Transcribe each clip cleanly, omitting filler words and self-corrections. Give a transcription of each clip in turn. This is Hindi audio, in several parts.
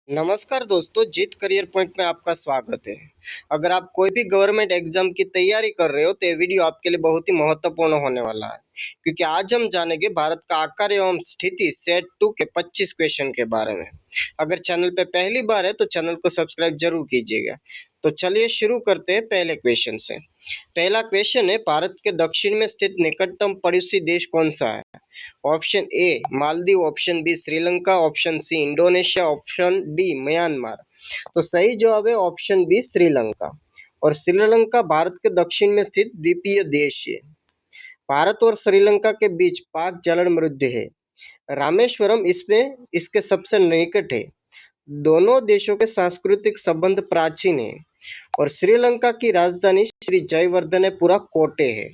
नमस्कार दोस्तों, जीत करियर पॉइंट में आपका स्वागत है। अगर आप कोई भी गवर्नमेंट एग्जाम की तैयारी कर रहे हो तो ये वीडियो आपके लिए बहुत ही महत्वपूर्ण होने वाला है, क्योंकि आज हम जानेंगे भारत का आकार एवं स्थिति सेट 2 के 25 क्वेश्चन के बारे में। अगर चैनल पे पहली बार है तो चैनल को सब्सक्राइब जरूर कीजिएगा। तो चलिए शुरू करते हैं पहले क्वेश्चन से। पहला क्वेश्चन है, भारत के दक्षिण में स्थित निकटतम पड़ोसी देश कौन सा है? Option A Maldives, option B Sri Lanka, option C Indonesia, option D Myanmar. तो सही जवाब है ऑप्शन बी श्रीलंका। और श्रीलंका भारत के दक्षिण में स्थित द्वीपीय देश है। भारत और श्रीलंका के बीच पाक जल मृद्य है। रामेश्वरम इसमें इसके सबसे निकट है। दोनों देशों के सांस्कृतिक संबंध प्राचीन है। और श्रीलंका की राजधानी श्री जयवर्धनेपुरा कोटे है।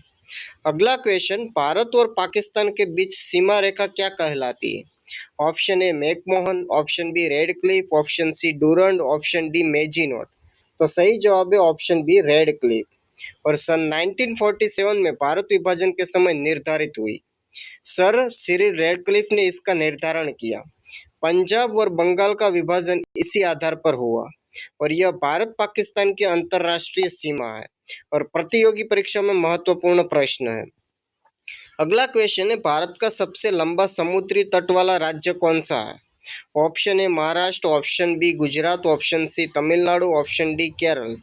अगला क्वेश्चन, भारत और पाकिस्तान के बीच सीमा रेखा क्या कहलाती है? Option A McMahon, option B Radcliffe, option C Durand, option D Maginot. तो सही जवाब है ऑप्शन बी रेड क्लिफ। और सन 1947 में भारत विभाजन के समय निर्धारित हुई। सर सिरिल रेडक्लिफ ने इसका निर्धारण किया। पंजाब और बंगाल का विभाजन इसी आधार पर हुआ। और यह भारत पाकिस्तान की अंतरराष्ट्रीय सीमा है और प्रतियोगी परीक्षा में महत्वपूर्ण प्रश्न है। अगला क्वेश्चन है, भारत का सबसे लंबा समुद्री तट वाला राज्य कौन सा है? Option A Maharashtra, option B Gujarat, option C Tamil Nadu, option D Kerala.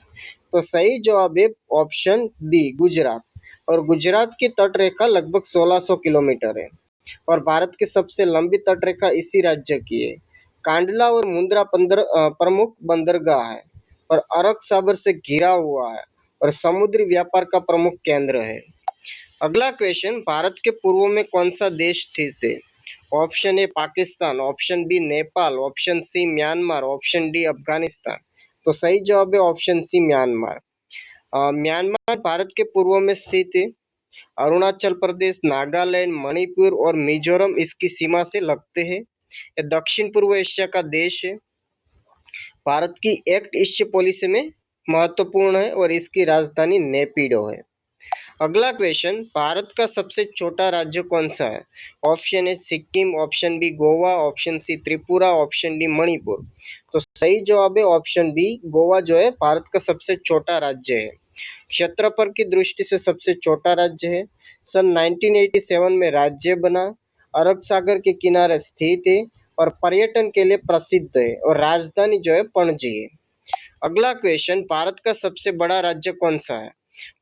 तो सही जवाब है ऑप्शन बी गुजरात। और गुजरात की तट रेखा लगभग 1600 किलोमीटर है। और भारत की सबसे लंबी तट रेखा इसी राज्य की है। कांडला और मुंद्रा प्रमुख बंदरगाह है और अरब सागर से घिरा हुआ है और समुद्री व्यापार का प्रमुख केंद्र है। अगला क्वेश्चन, भारत के पूर्व में कौन सा देश स्थित है? Option A Pakistan, option B Nepal, option C Myanmar, option D Afghanistan. तो सही जवाब है option C Myanmar. Myanmar Bharat के पूर्व में स्थित है। अरुणाचल प्रदेश, नागालैंड, मणिपुर और मिजोरम इसकी सीमा से लगते हैं। यह दक्षिण पूर्व एशिया का देश है। भारत की एक्ट ईस्ट पॉलिसी में महत्वपूर्ण है और इसकी राजधानी नेपिडो है। अगला क्वेश्चन, भारत का सबसे छोटा राज्य कौन सा है? Option A Sikkim, option B Goa, option C Tripura, option D Manipur. तो सही जवाब है ऑप्शन बी गोवा जो है भारत का सबसे छोटा राज्य है। क्षेत्रफल की दृष्टि से सबसे छोटा राज्य है। सन 1987 में राज्य बना। अरब सागर के किनारे स्थित है और पर्यटन के लिए प्रसिद्ध है और राजधानी जो है पणजी है। अगला क्वेश्चन, भारत का सबसे बड़ा राज्य कौन सा है?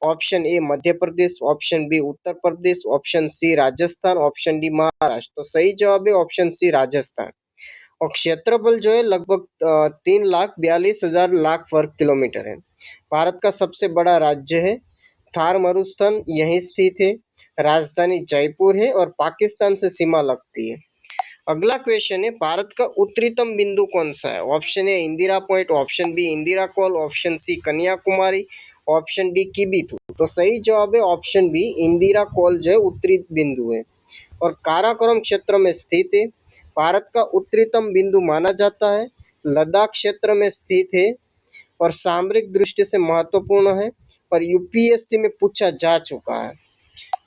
Option A Madhya Pradesh, option B Uttar Pradesh, option C Rajasthan, option D Maharashtra. तो सही जवाब है ऑप्शन सी राजस्थान। और क्षेत्रफल जो है लगभग 3,42,000 लाख वर्ग किलोमीटर है। भारत का सबसे बड़ा राज्य है। थार मरुस्थल यहीं स्थित है। राजधानी जयपुर है और पाकिस्तान से सीमा लगती है। अगला क्वेश्चन है, भारत का उत्तरीतम बिंदु कौन सा है? Option A Indira Point, option B Indira Col, option C Kanyakumari, option D Kibithu. तो सही जवाब है ऑप्शन बी इंदिरा कॉल जो है उत्तरी बिंदु है और काराकोरम क्षेत्र में स्थित है। भारत का उत्तरीतम बिंदु माना जाता है। लद्दाख क्षेत्र में स्थित है और सामरिक दृष्टि से महत्वपूर्ण है और यूपीएससी में पूछा जा चुका है।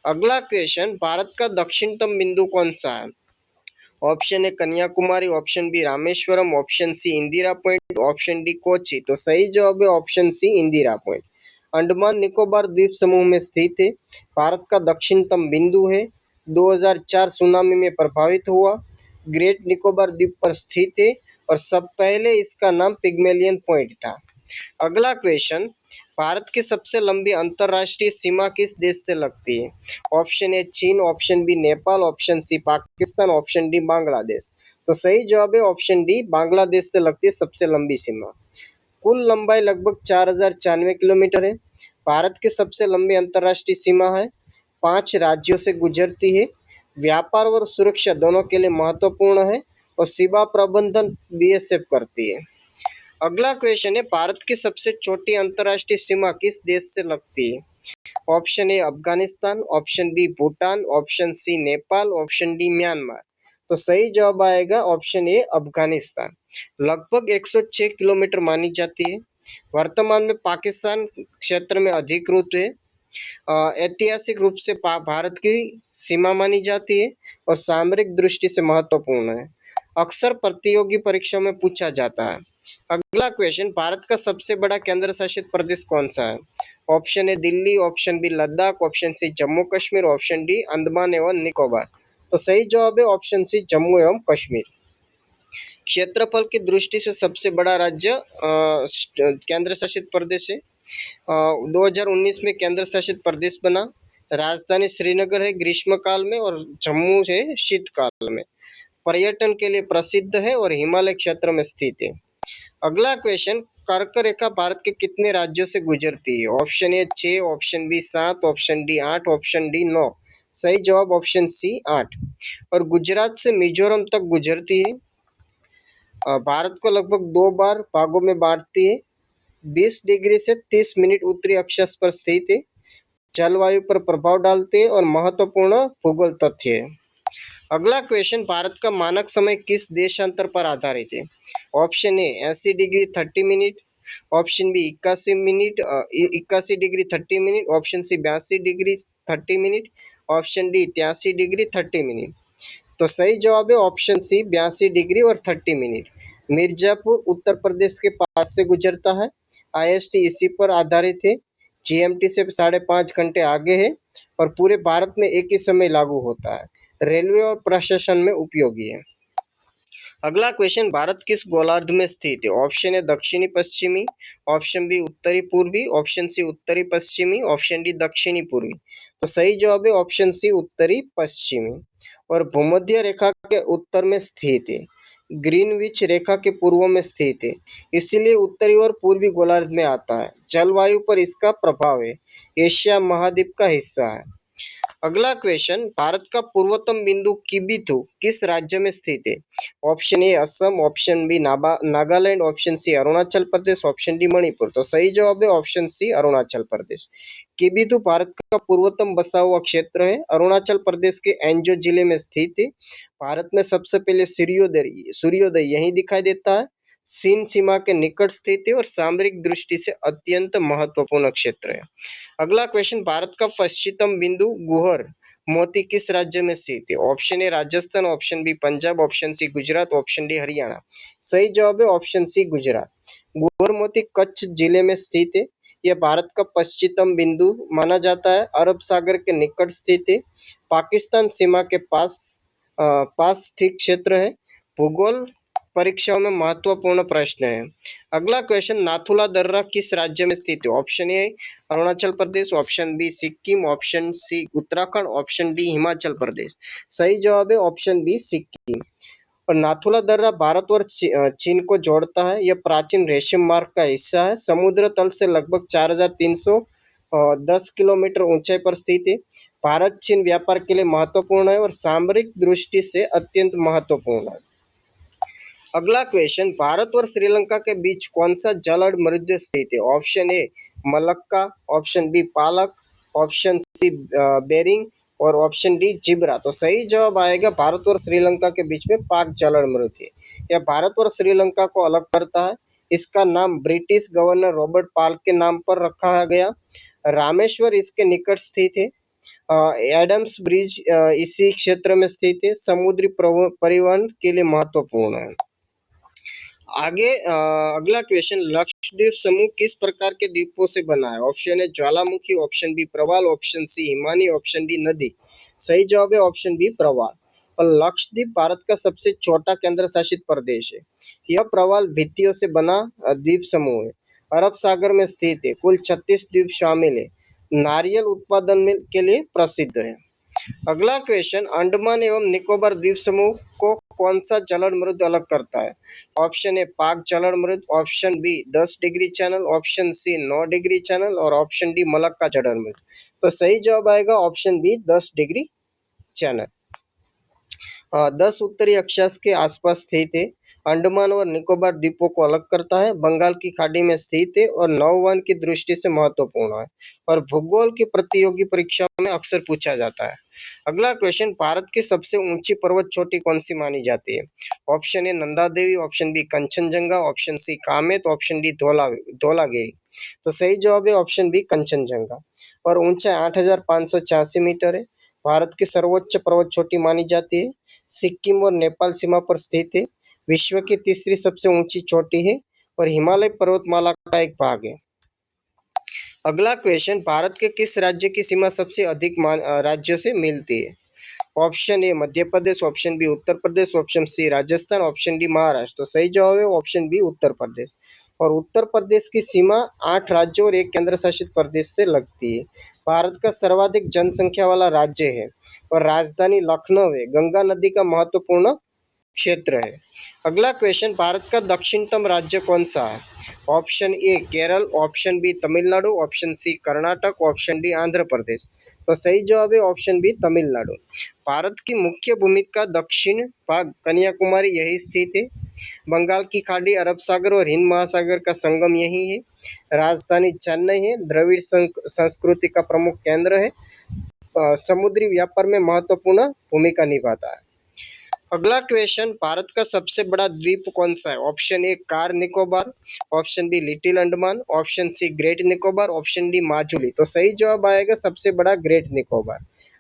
अगला क्वेश्चन, भारत का दक्षिणतम बिंदु कौन सा है? Option A Kanyakumari, option B Rameswaram, option C Indira Point, option D Kochi. तो सही जवाब है option C Indira Point. Andaman Nicobar द्वीप समूह में स्थित है। भारत का दक्षिणतम बिंदु है। 2004 सुनामी में प्रभावित हुआ। ग्रेट निकोबार द्वीप पर स्थित है और सब पहले इसका नाम पिग्मेलियन पॉइंट था। अगला क्वेश्चन, भारत की सबसे लंबी अंतरराष्ट्रीय सीमा किस देश से लगती है? ऑप्शन ए चीन, option B Nepal, option C Pakistan, option D Bangladesh. तो सही जवाब है ऑप्शन डी बांग्लादेश से लगती है सबसे लंबी सीमा। कुल लंबाई लगभग 4094 किलोमीटर है। भारत की सबसे लंबी अंतरराष्ट्रीय सीमा है। 5 राज्यों से गुजरती है। व्यापार और सुरक्षा दोनों के लिए महत्वपूर्ण है और सीमा प्रबंधन बीएसएफ करती है। अगला क्वेश्चन है, भारत की सबसे छोटी अंतरराष्ट्रीय सीमा किस देश से लगती है? Option A Afghanistan, option B Bhutan, option C Nepal, option D Myanmar. तो सही जवाब आएगा ऑप्शन ए अफगानिस्तान। लगभग 106 किलोमीटर मानी जाती है। वर्तमान में पाकिस्तान क्षेत्र में अधिकृत है। ऐतिहासिक रूप से भारत की सीमा मानी जाती है और सामरिक दृष्टि से महत्वपूर्ण है। अक्सर प्रतियोगी परीक्षा में पूछा जाता है। अगला क्वेश्चन, भारत का सबसे बड़ा केंद्र शासित प्रदेश कौन सा है? Option A Delhi, option B Ladakh, option C Jammu Kashmir, option D Andaman एवं निकोबार। तो सही जवाब है ऑप्शन सी जम्मू एवं कश्मीर। क्षेत्रफल की दृष्टि से सबसे बड़ा राज्य केंद्र शासित प्रदेश है। 2019 में केंद्र शासित प्रदेश बना। राजधानी श्रीनगर है ग्रीष्म काल में और जम्मू है शीतकाल में। पर्यटन के लिए प्रसिद्ध है और हिमालय क्षेत्र में स्थित है। अगला क्वेश्चन, कर्क रेखा भारत के कितने राज्यों से गुजरती है? Option A 6, option B 7, option D 8, option D 9। सही जवाब ऑप्शन सी 8। और गुजरात से मिजोरम तक गुजरती है। भारत को लगभग 2 बार भागों में बांटती है। 20 डिग्री से 30 मिनट उत्तरी अक्षांश पर स्थित है। जलवायु पर प्रभाव डालते हैं और महत्वपूर्ण भूगोल तथ्य है। अगला क्वेश्चन, भारत का मानक समय किस देशांतर पर आधारित है? Option A 80 degree 30 minute, option B 81 degree 30 minute, option C 82 degree 30 minute, option D 83 degree 30 minute. तो सही जवाब है ऑप्शन सी 82 डिग्री और 30 मिनट। मिर्जापुर उत्तर प्रदेश के पास से गुजरता है। आईएसटी इसी पर आधारित है। जीएमटी से 5.5 घंटे आगे है और पूरे भारत में एक ही समय लागू होता है। रेलवे और प्रशासन में उपयोगी है। अगला क्वेश्चन, भारत किस गोलार्ध में स्थित है? ऑप्शन ए दक्षिणी पश्चिमी, ऑप्शन बी उत्तरी पूर्वी, ऑप्शन सी उत्तरी पश्चिमी, ऑप्शन डी दक्षिणी पूर्वी। तो सही जवाब है ऑप्शन सी उत्तरी पश्चिमी। और भूमध्य रेखा के उत्तर में स्थित है। ग्रीनविच रेखा के पूर्व में स्थित है, इसीलिए उत्तरी और पूर्वी गोलार्ध में आता है। जलवायु पर इसका प्रभाव है। एशिया महाद्वीप का हिस्सा है। अगला क्वेश्चन, भारत का पूर्वोत्तम बिंदु किबिथु किस राज्य में स्थित है? Option A Assam, option B Nagaland, option C Arunachal Pradesh, option D Manipur. तो सही जवाब है ऑप्शन सी अरुणाचल प्रदेश। किबिथु भारत का पूर्वोत्तम बसा हुआ क्षेत्र है। अरुणाचल प्रदेश के एंजो जिले में स्थित है। भारत में सबसे पहले सूर्योदय यहीं दिखाई देता है। चीन सीमा के निकट स्थित है और सामरिक दृष्टि से अत्यंत महत्वपूर्ण क्षेत्र है। अगला क्वेश्चन, भारत का पश्चिमतम बिंदु गुहर मोती किस राज्य में स्थित है? Option A Rajasthan, option B Punjab, option C Gujarat, option D Haryana. सही जवाब है ऑप्शन सी गुजरात। गुहर मोती कच्छ जिले में स्थित है। यह भारत का पश्चिमतम बिंदु माना जाता है। अरब सागर के निकट स्थित है। पाकिस्तान सीमा के पास स्थित क्षेत्र है। भूगोल परीक्षाओं में महत्वपूर्ण प्रश्न है। अगला क्वेश्चन, नाथुला दर्रा किस राज्य में स्थित है? Option A Arunachal Pradesh, option B Sikkim, option C Uttarakhand, option D Himachal Pradesh. सही जवाब है ऑप्शन बी सिक्किम। और नाथुला दर्रा भारत और चीन को जोड़ता है। यह प्राचीन रेशम मार्ग का हिस्सा है। समुद्र तल से लगभग 4310 किलोमीटर ऊंचाई पर स्थित है। भारत चीन व्यापार के लिए महत्वपूर्ण है और सामरिक दृष्टि से अत्यंत महत्वपूर्ण है। अगला क्वेश्चन, भारत और श्रीलंका के बीच कौन सा जल मृद्य स्थित है? Option A Malacca, option B Palk, option C Bering और ऑप्शन डी जिब्रा। तो सही जवाब आएगा भारत और श्रीलंका के बीच में पाक जल मृद्य। यह भारत और श्रीलंका को अलग करता है। इसका नाम ब्रिटिश गवर्नर रॉबर्ट पाल्क के नाम पर रखा गया। रामेश्वर इसके निकट स्थित है। एडम्स ब्रिज इसी क्षेत्र में स्थित है। समुद्री परिवहन के लिए महत्वपूर्ण है। आगे अगला क्वेश्चन, लक्षद्वीप समूह किस प्रकार के द्वीपों से बना है? ऑप्शन ए ज्वालामुखी, ऑप्शन बी प्रवाल, ऑप्शन सी हिमानी, ऑप्शन डी नदी। सही जवाब है ऑप्शन बी प्रवाल। और लक्षद्वीप भारत का सबसे छोटा केंद्र शासित प्रदेश है। यह प्रवाल भित्तियों से बना द्वीप समूह है। अरब सागर में स्थित है। कुल 36 द्वीप शामिल है। नारियल उत्पादन के लिए प्रसिद्ध है। अगला क्वेश्चन, अंडमान एवं निकोबार द्वीप समूह को कौन सा जलन मृद अलग करता है? ऑप्शन ए पाक जलन मृद, option B 10 degree channel, option C 9 degree channel और ऑप्शन डी मलक्का जलन मृद। तो सही जवाब आएगा ऑप्शन बी 10 डिग्री चैनल। 10 उत्तरी अक्षांश के आसपास स्थित है। अंडमान और निकोबार द्वीपों को अलग करता है। बंगाल की खाड़ी में स्थित है और नौवहन की दृष्टि से महत्वपूर्ण है और भूगोल की प्रतियोगी परीक्षा में अक्सर पूछा जाता है। अगला क्वेश्चन, भारत की सबसे ऊंची पर्वत चोटी कौन सी मानी जाती है? Option A Nanda Devi, option B Kanchenjunga, option C Kamet, option D Dhaulagiri. तो सही जवाब है ऑप्शन बी कंचनजंगा। और ऊंचाई 8586 मीटर है। भारत की सर्वोच्च पर्वत चोटी मानी जाती है। सिक्किम और नेपाल सीमा पर स्थित है। विश्व की तीसरी सबसे ऊंची चोटी है और हिमालय पर्वतमाला का एक भाग है। अगला क्वेश्चन, भारत के किस राज्य की सीमा सबसे अधिक राज्यों से मिलती है? Option A Madhya Pradesh, option B Uttar Pradesh, option C Rajasthan, option D Maharashtra. तो सही जवाब है ऑप्शन बी उत्तर प्रदेश। और उत्तर प्रदेश की सीमा 8 राज्यों और एक केंद्र शासित प्रदेश से लगती है। भारत का सर्वाधिक जनसंख्या वाला राज्य है और राजधानी लखनऊ है। गंगा नदी का महत्वपूर्ण क्षेत्र है। अगला क्वेश्चन, भारत का दक्षिणतम राज्य कौन सा है? Option A Kerala, option B Tamil Nadu, option C Karnataka, option D Andhra Pradesh. तो सही जवाब है ऑप्शन बी तमिलनाडु। भारत की मुख्य भूमि का दक्षिण भाग कन्याकुमारी यही स्थित है। बंगाल की खाड़ी, अरब सागर और हिंद महासागर का संगम यही है। राजधानी चेन्नई है। द्रविड़ संस्कृति का प्रमुख केंद्र है। समुद्री व्यापार में महत्वपूर्ण भूमिका निभाता है। अगला क्वेश्चन, भारत का सबसे बड़ा द्वीप कौन सा है? Option A Car Nicobar, option B Little Andaman, option C Great Nicobar, option D Majuli. तो सही जवाब आएगा सबसे बड़ा ग्रेट निकोबार।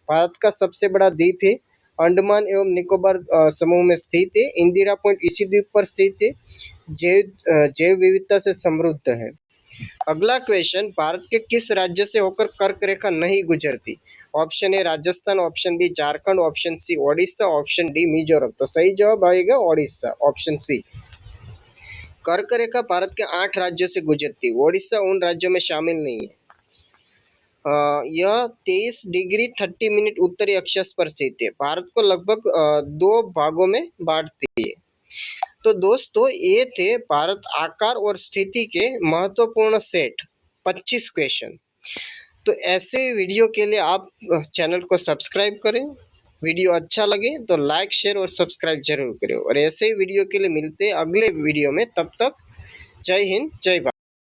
भारत का सबसे बड़ा द्वीप है। अंडमान एवं निकोबार समूह में स्थित है। इंदिरा पॉइंट इसी द्वीप पर स्थित है। जैव विविधता से समृद्ध है। अगला क्वेश्चन, भारत के किस राज्य से होकर कर्क रेखा नहीं गुजरती? Option A Rajasthan, option B Jharkhand, option C Odisha, option D Mizoram. तो सही जवाब आएगा ओडिशा, ऑप्शन सी। कर्क रेखा भारत के 8 राज्यों से गुजरती है। ओडिशा उन राज्यों में शामिल नहीं है। यह 23 डिग्री 30 मिनट उत्तरी अक्षांश पर स्थित है। भारत को लगभग 2 भागों में बांटती है। तो दोस्तों ये थे भारत आकार और स्थिति के महत्वपूर्ण सेट 25 क्वेश्चन। तो ऐसे वीडियो के लिए आप चैनल को सब्सक्राइब करें। वीडियो अच्छा लगे तो लाइक शेयर और सब्सक्राइब जरूर करें। और ऐसे ही वीडियो के लिए मिलते हैं अगले वीडियो में। तब तक जय हिंद जय भारत।